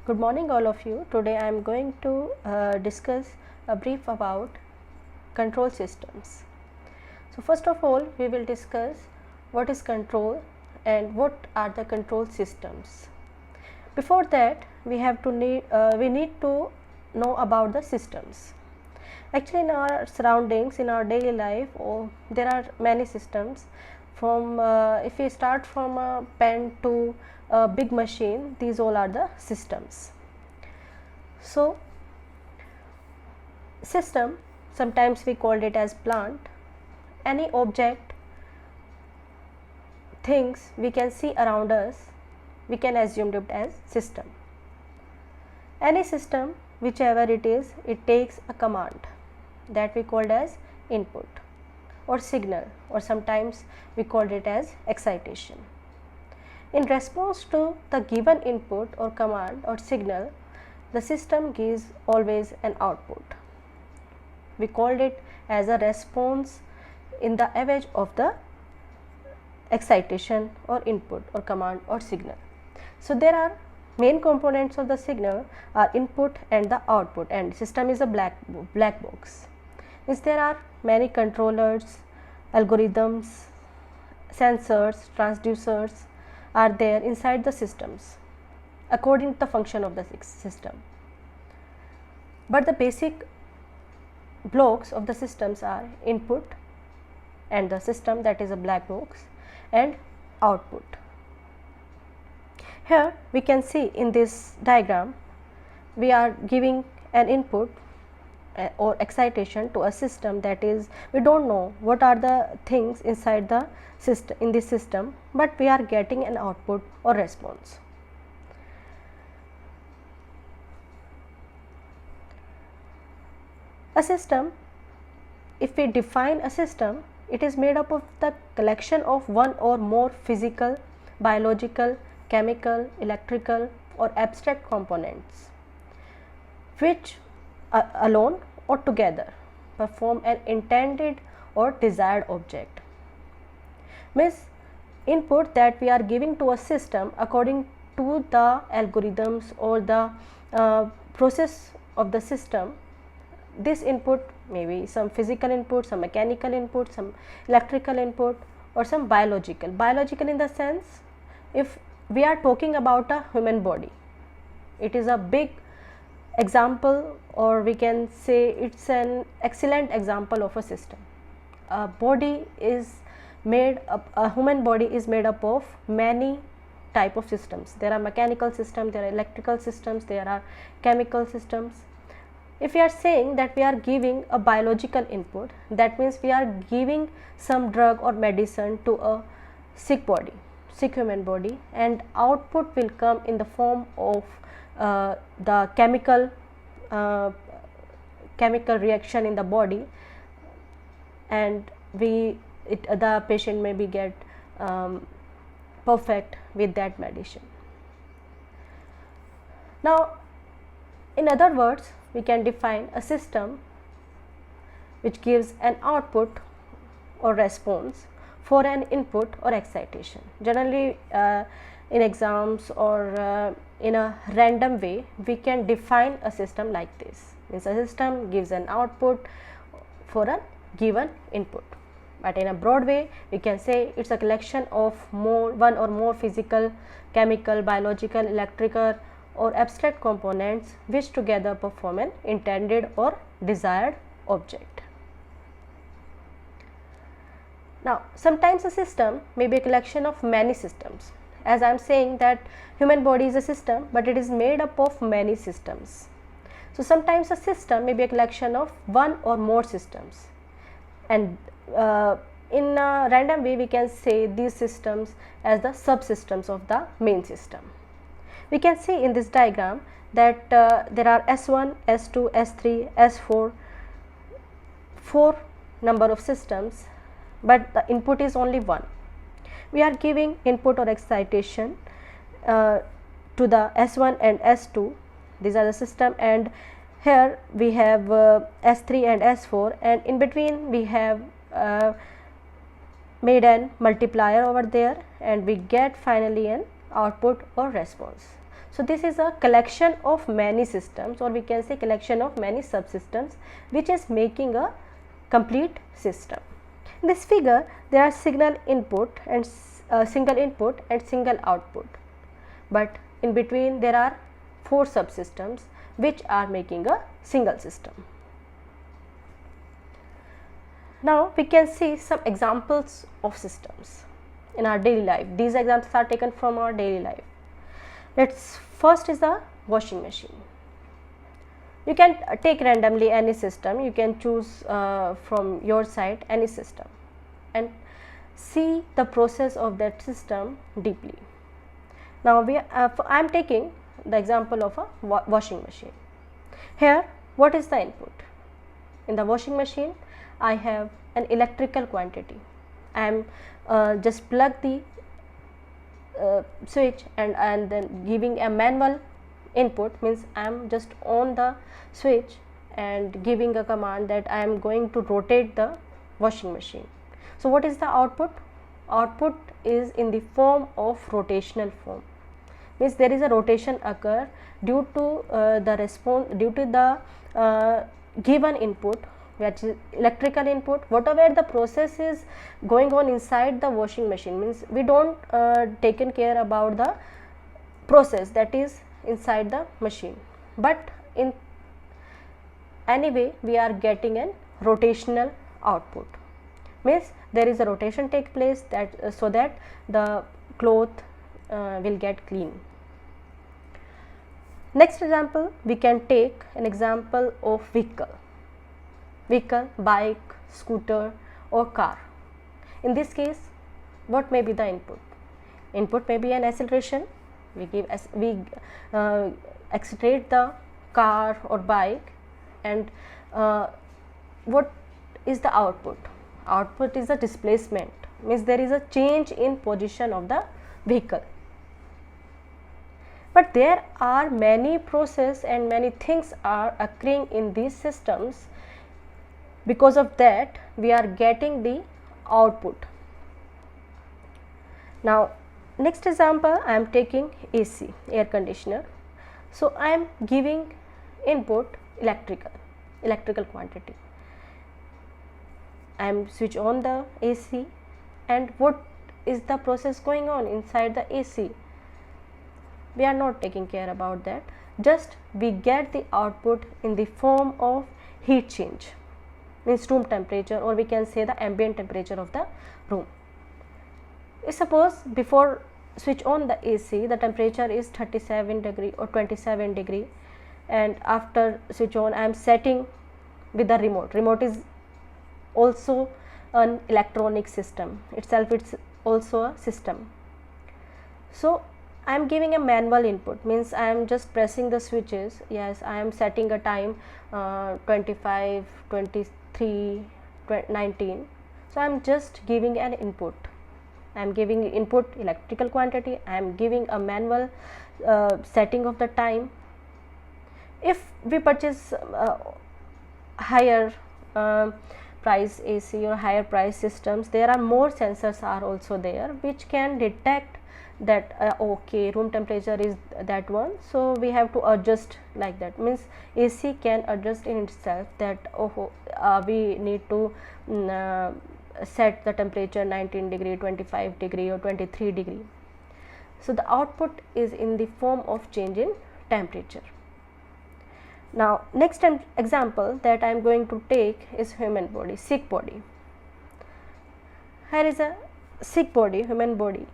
Good morning all of you. Today I am going to discuss a brief about control systems. So first of all we will discuss what is control and what are the control systems. Before that we need to know about the systems. Actually in our surroundings, in our daily life, there are many systems. From if we start from a pen to a big machine, these all are the systems. So system, sometimes we called it as plant. Any object, things we can see around us, we can assume it as system. Any system, whichever it is, it takes a command that we called as input or signal, or sometimes we called it as excitation. In response to the given input or command or signal, the system gives always an output. We called it as a response in the image of the excitation or input or command or signal. So there are main components of the signal are input and the output, and system is a black box. Means there are many controllers, algorithms, sensors, transducers are there inside the systems according to the function of the system. But the basic blocks of the systems are input and the system, that is a black box, and output. Here we can see in this diagram we are giving an input or excitation to a system, that is we don't know what are the things inside the system, in this system, but we are getting an output or response. A system, if we define a system, it is made up of the collection of one or more physical, biological, chemical, electrical or abstract components which alone or together perform an intended or desired object. Means input that we are giving to a system according to the algorithms or the process of the system. This input may be some physical input, some mechanical input, some electrical input or some biological. Biological in the sense, if we are talking about a human body, it is a big example, or we can say it's an excellent example of a system. A body is made up, a human body is made up of many type of systems. There are mechanical systems, there are electrical systems, there are chemical systems. If we are saying that we are giving a biological input, that means we are giving some drug or medicine to a sick body, sick human body, and output will come in the form of the chemical reaction in the body, and the patient maybe get perfect with that medicine. Now in other words, we can define a system which gives an output or response for an input or excitation. Generally in exams or in a random way, we can define a system like this. Means a system gives an output for a given input, but in a broad way we can say it's a collection of one or more physical, chemical, biological, electrical or abstract components which together perform an intended or desired object. Now sometimes a system may be a collection of many systems. As I am saying that human body is a system, but it is made up of many systems. So sometimes a system may be a collection of one or more systems, and in a random way we can say these systems as the subsystems of the main system. We can see in this diagram that there are S1, S2, S3, S4, 4 number of systems, but the input is only one. We are giving input or excitation to the S1 and S2, these are the system, and here we have S3 and S4, and in between we have made an multiplier over there, and we get finally an output or response. So this is a collection of many systems, or we can say collection of many subsystems, which is making a complete system. In this figure there are single input and single output, but in between there are 4 subsystems which are making a single system. Now we can see some examples of systems in our daily life. These examples are taken from our daily life. First is the washing machine. You can take randomly any system, you can choose from your side any system and see the process of that system deeply. Now I am taking the example of a washing machine. Here what is the input? In the washing machine I have an electrical quantity. I am just plug the switch and then giving a manual input, means I am just on the switch and giving a command that I am going to rotate the washing machine. So what is the output? Output is in the form of rotational form, means there is a rotation occur due to the given input, which is electrical input. Whatever the process is going on inside the washing machine, means we don't taken care about the process that is inside the machine, but in anyway we are getting a rotational output, means there is a rotation take place that so that the cloth will get clean. Next example, we can take an example of vehicle, bike, scooter or car. In this case what may be the input? Input may be an acceleration. We accelerate the car or bike, and what is the output? Output is a displacement, means there is a change in position of the vehicle. But there are many processes and many things are occurring in these systems. Because of that we are getting the output. Now next example, I am taking AC, air conditioner. So I am giving input electrical quantity. I am switch on the AC, and what is the process going on inside the AC? We are not taking care about that, just we get the output in the form of heat change, means room temperature, or we can say the ambient temperature of the room. Suppose before switch on the AC the temperature is 37 degree or 27 degree, and after switch on I am setting with the remote is also an electronic system itself, it's also a system. So I am giving a manual input, means I am just pressing the switches. Yes, I am setting a time 25, 23, 19. So I am just giving an input. I am giving input electrical quantity, I am giving a manual setting of the time. If we purchase higher price AC or higher price systems, there are more sensors are also there which can detect that okay, room temperature is that one, so we have to adjust like that, means AC can adjust in itself that we need to set the temperature 19 degree, 25 degree or 23 degree. So the output is in the form of change in temperature. Now next example that I am going to take is human body, sick body. Here is a sick body, human body,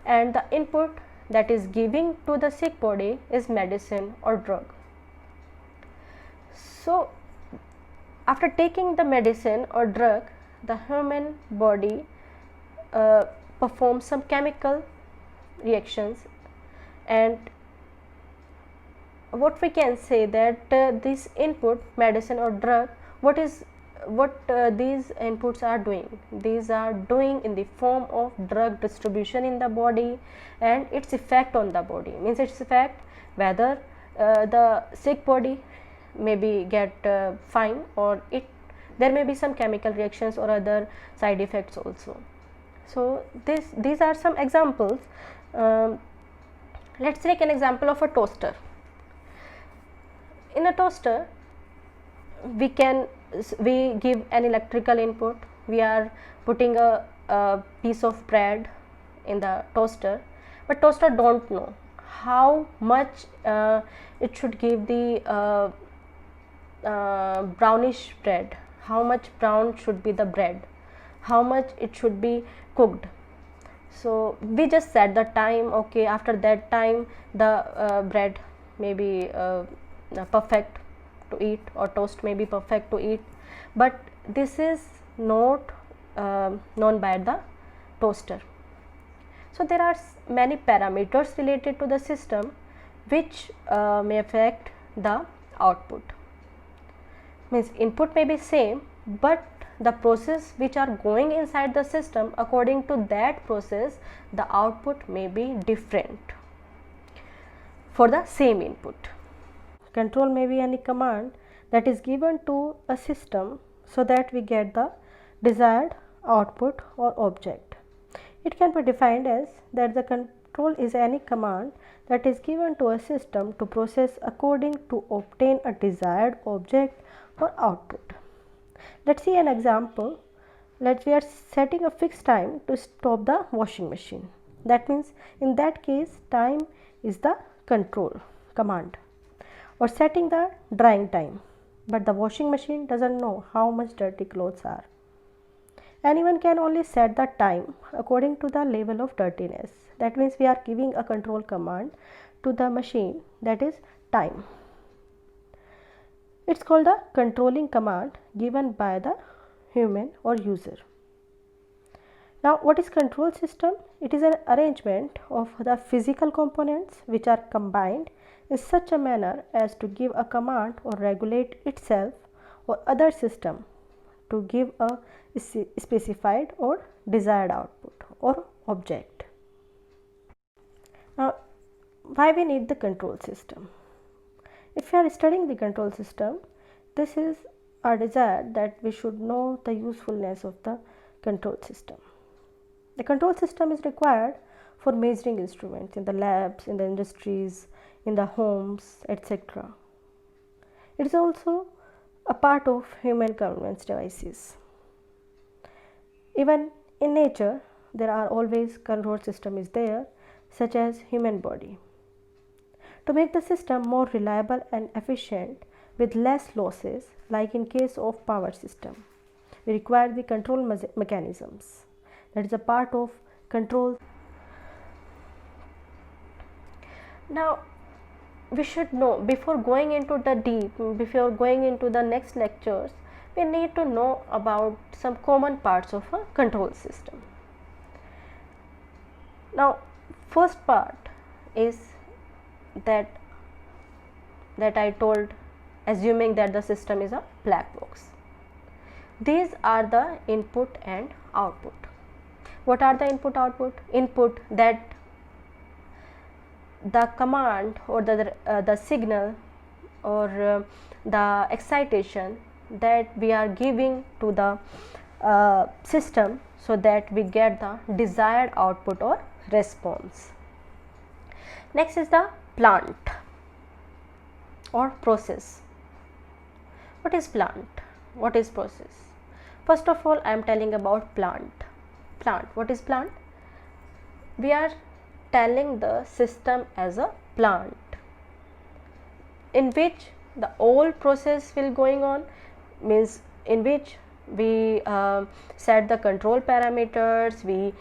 and the input that is giving to the sick body is medicine or drug. So after taking the medicine or drug, the human body performs some chemical reactions, and what we can say that this input, medicine or drug, what these inputs are doing? These are doing in the form of drug distribution in the body and its effect on the body, means its effect whether the sick body maybe get fine, or there may be some chemical reactions or other side effects also. So these are some examples, Let's take an example of a toaster. In a toaster, we give an electrical input. We are putting a piece of bread in the toaster, but toaster don't know how much it should give the brownish bread, how much brown should be the bread, how much it should be cooked. So we just set the time. Okay, after that time the bread may be perfect to eat, or toast may be perfect to eat, but this is not known by the toaster. So there are many parameters related to the system which may affect the output. Means input may be same, but the process which are going inside the system, according to that process the output may be different for the same input. Control may be any command that is given to a system so that we get the desired output or object. It can be defined as that the control is any command that is given to a system to process according to obtain a desired object or output. Let's see an example. We are setting a fixed time to stop the washing machine. That means in that case time is the control command. Or setting the drying time, but the washing machine doesn't know how much dirty clothes are. Anyone can only set the time according to the level of dirtiness. That means we are giving a control command to the machine, that is time. It's called the controlling command given by the human or user. Now what is control system? It is an arrangement of the physical components which are combined in such a manner as to give a command or regulate itself or other system to give a specified or desired output or object. Now why we need the control system? If we are studying the control system, this is our desire that we should know the usefulness of the control system. The control system is required for measuring instruments in the labs, in the industries, in the homes, etc. It is also a part of human convenience devices. Even in nature, there are always control system is there, such as human body. To make the system more reliable and efficient with less losses, like in case of power system, we require the control mechanisms. That is a part of control. Now we should know, before going into the deep, before going into the next lectures, we need to know about some common parts of a control system. Now first part is that I told, assuming that the system is a black box. These are the input and output. What are the input output? Input, that the command or the signal or the excitation that we are giving to the system so that we get the desired output or response. Next is the plant or process. What is plant? What is process? First of all, I am telling about plant. Plant. What is plant? We are telling the system as a plant in which the whole process will going on, means in which we set the control parameters, we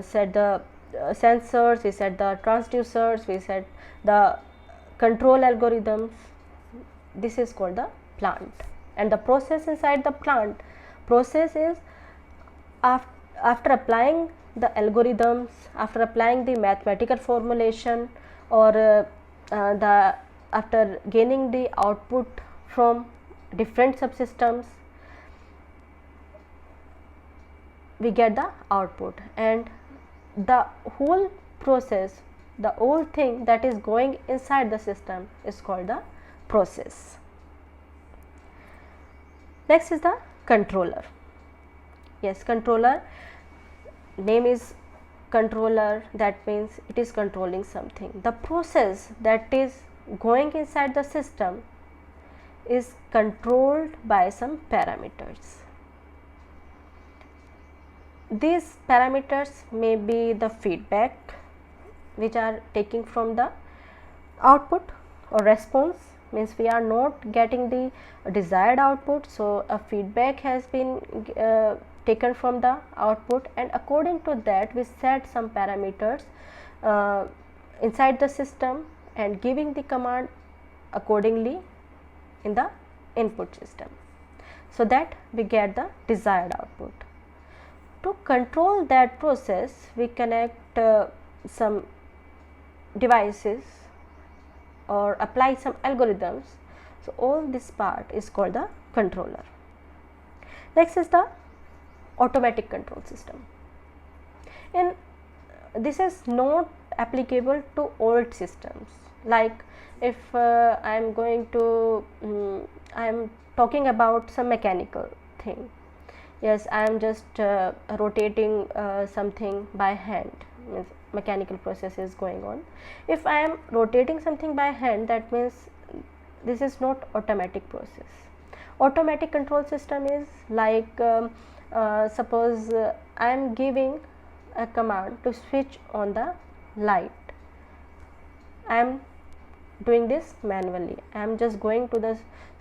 set the sensors, we set the transducers, we set the control algorithms. This is called the plant. And the process inside the plant, process is after applying the algorithms, after applying the mathematical formulation, or after gaining the output from different subsystems, we get the output, and the whole process, the whole thing that is going inside the system is called the process. Next is the controller. Yes, controller, name is controller, that means it is controlling something. The process that is going inside the system is controlled by some parameters. These parameters may be the feedback which are taking from the output, or response means we are not getting the desired output, so a feedback has been taken from the output, and according to that we set some parameters inside the system and giving the command accordingly in the input system, so that we get the desired output. To control that process, we connect some devices or apply some algorithms. So all this part is called the controller. Next is the automatic control system. And this is not applicable to old systems. Like if I am going to I am talking about some mechanical thing. Yes, I am just rotating something by hand, means mechanical process is going on. If I am rotating something by hand, that means this is not automatic process. Automatic control system is like suppose I am giving a command to switch on the light. I am doing this manually. I am just going to the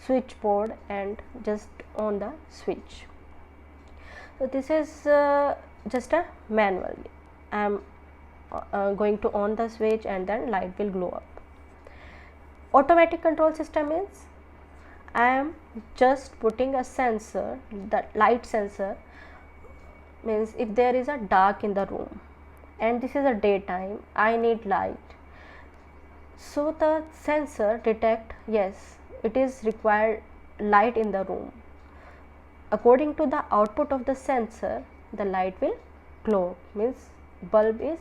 switchboard and just on the switch. So this is just a manual. I am going to on the switch and then light will glow up. Automatic control system is I am just putting a sensor, the light sensor, means if there is a dark in the room and this is a daytime, I need light. So the sensor detect, yes, it is required light in the room. According to the output of the sensor, the light will glow, means bulb is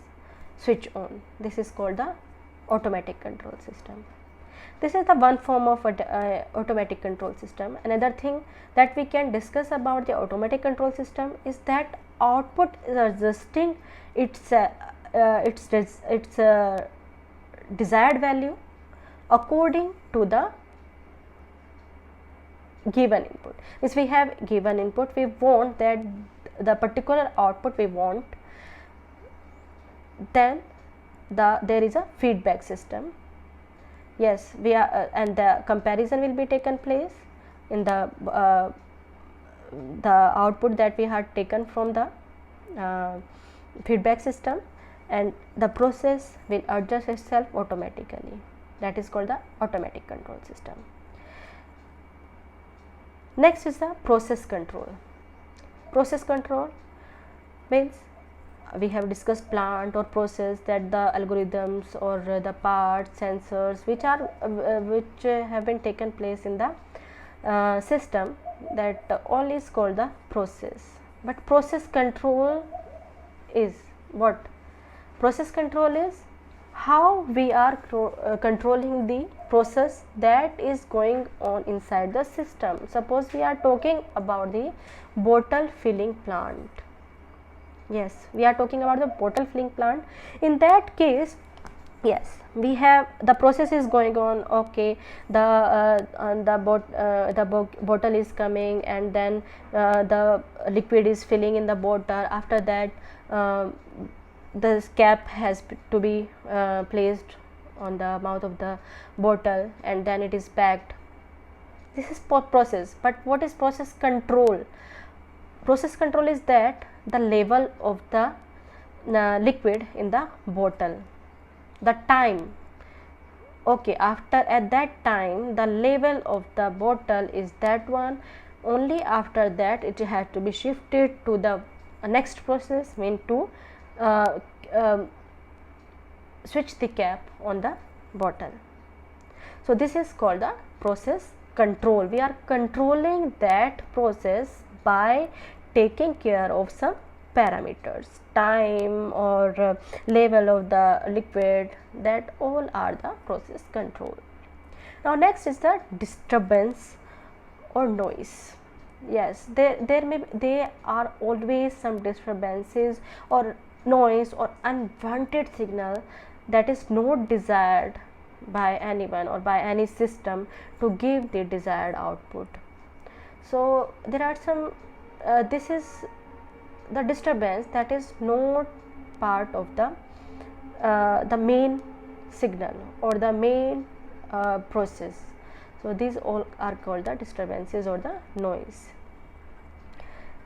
switch on. This is called the automatic control system. This is the one form of automatic control system. Another thing that we can discuss about the automatic control system is that output is adjusting its desired value according to the given input. If we have given input, we want that the particular output we want, then there is a feedback system. Yes, we are and the comparison will be taken place in the output that we had taken from the feedback system, and the process will adjust itself automatically. That is called the automatic control system. Next is the process control. Process control means we have discussed plant or process, that the algorithms or the parts, sensors which are which have been taken place in the system, that all is called the process. But process control is what? Process control is how we are controlling the process that is going on inside the system. Suppose we are talking about the bottle filling plant. Yes, we are talking about the bottle filling plant. In that case, yes, we have the process is going on. Okay, the bottle is coming, and then the liquid is filling in the bottle. After that, the cap has to be placed on the mouth of the bottle, and then it is packed. This is process. But what is process control? Process control is that the level of the liquid in the bottle, the time. Okay, after at that time the level of the bottle is that one. Only after that it has to be shifted to the next process, mean to switch the cap on the bottle. So this is called the process control. We are controlling that process by taking care of some parameters, time or level of the liquid, that all are the process control. Now next is the disturbance or noise. Yes, there are always some disturbances, or noise or unwanted signal that is not desired by anyone or by any system to give the desired output. So there are some this is the disturbance that is not part of the main signal or the main process. So these all are called the disturbances or the noise.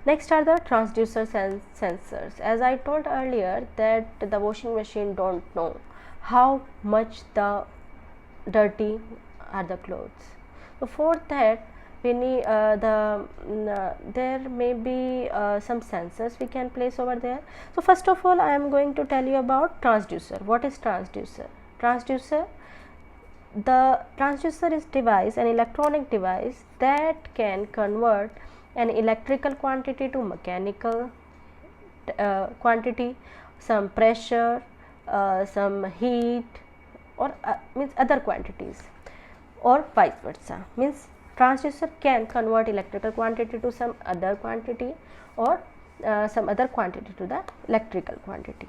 Next are the transducers and sensors. As I told earlier that the washing machine don't know how much the dirty are the clothes. So for that we need there may be some sensors we can place over there. So first of all I am going to tell you about transducer. What is transducer? The transducer is an electronic device that can convert an electrical quantity to mechanical quantity, some pressure, some heat, or means other quantities, or vice versa. Means transducer can convert electrical quantity to some other quantity, or some other quantity to the electrical quantity.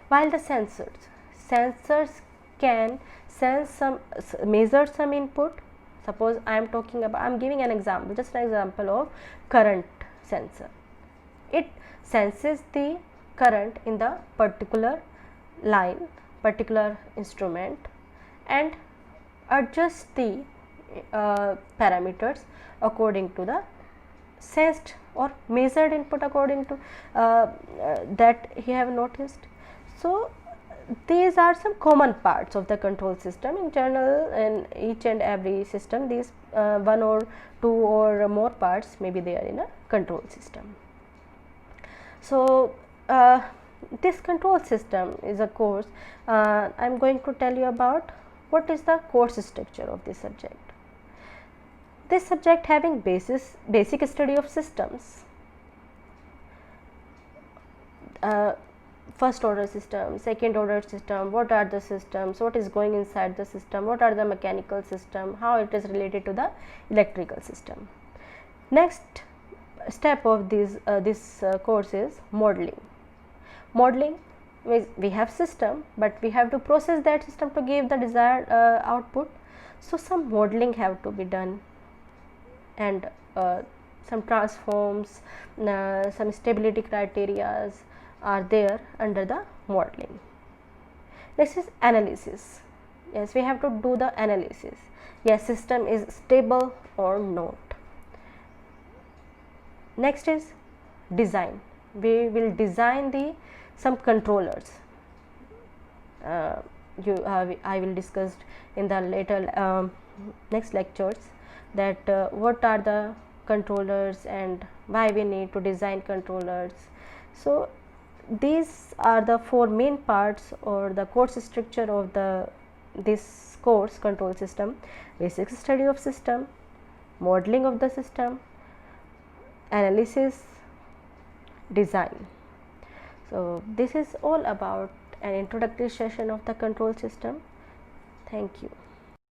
While the sensors can measure some input. Suppose I am giving an example, just an example of current sensor. It senses the current in the particular line, particular instrument, and adjusts the parameters according to the sensed or measured input according to that he have noticed. So these are some common parts of the control system. In general, in each and every system, these one or two or more parts may be there in a control system. So this control system is a course. I am going to tell you about what is the course structure of this subject. This subject having basic study of systems, first order system, second order system, what are the systems, what is going inside the system, what are the mechanical system, how it is related to the electrical system. Next step of this course is modeling. Modeling means we have system, but we have to process that system to give the desired output. So some modeling have to be done, and some transforms, some stability criteria are there under the modeling. Next is analysis. Yes, we have to do the analysis. Yes, system is stable or not. Next is design. We will design some controllers. I will discuss in the later next lectures that what are the controllers and why we need to design controllers. So these are the four main parts or the course structure of this course, control system: basic study of system, modeling of the system, analysis, design. So this is all about an introductory session of the control system. Thank you.